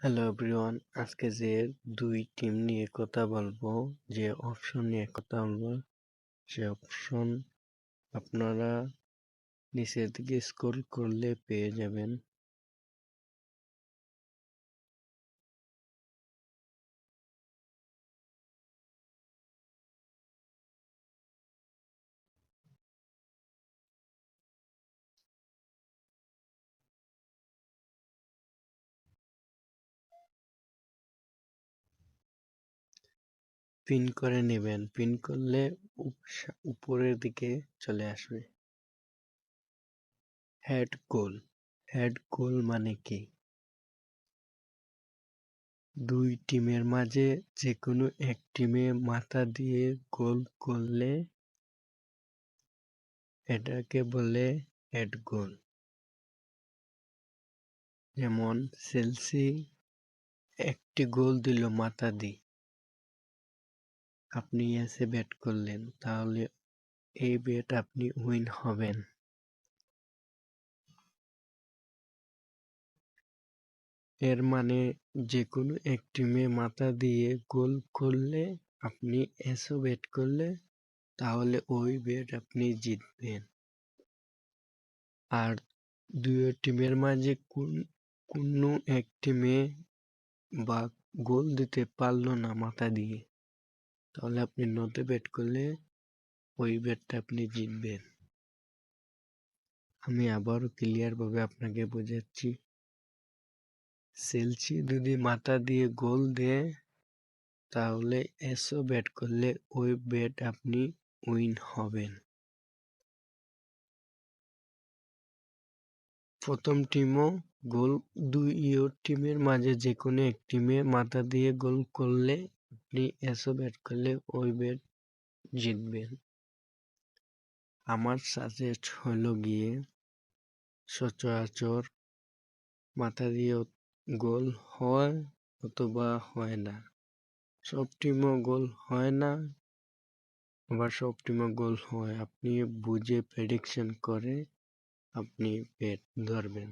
Hello everyone, আজকে যে দুই টিম নিয়ে কথা বলবো, যে অপশন নিয়ে কথা বলবো, সে অপশন আপনারা নিচের দিকে স্ক্রল করলে পেয়ে যাবেন। পিন করে নেবেন, পিন করলে উপরের দিকে চলে আসবে হেড গোল। হেড গোল মানে কি? দুই টিমের মাঝে যে কোনো এক টিমে মাথা দিয়ে গোল করলে এটাকে বলে হেড গোল। যেমন চেলসি একটি গোল দিল মাথা দিয়ে, আপনি এসে ব্যাট করলেন, তাহলে এই ব্যাট আপনি উইন হবেন। এর মানে যে কোনো এক টিমে মাথা দিয়ে গোল করলে আপনি এসে ব্যাট করলে তাহলে ওই ব্যাট আপনি জিতবেন। আর দুই টিমের মাঝে কোনো এক টিমে বা গোল দিতে পারলো না মাথা দিয়ে, তাহলে আপনি নতে ব্যাট করলে ওই ব্যাটটা আপনি জিতবেন। আমি আবারও ক্লিয়ার ভাবে আপনাকে বোঝাচ্ছি। চেলসি যদি মাথা দিয়ে গোল দেয় তাহলে এসো ব্যাট করলে ওই ব্যাট আপনি উইন হবেন। প্রথম টিমও গোল, দুই টিমের মাঝে যে কোনো এক টিমে মাথা দিয়ে গোল করলে আপনি এসো ব্যাট করলে ওই ব্যাট জিতবেন। আমার সাজেস্ট হলো গিয়ে সচরাচর মাথা দিয়ে গোল হয় অথবা হয় না। সব টিমও গোল হয় না, আবার সব টিমও গোল হয়। আপনি বুঝে প্রেডিকশন করে আপনি ব্যাট ধরবেন।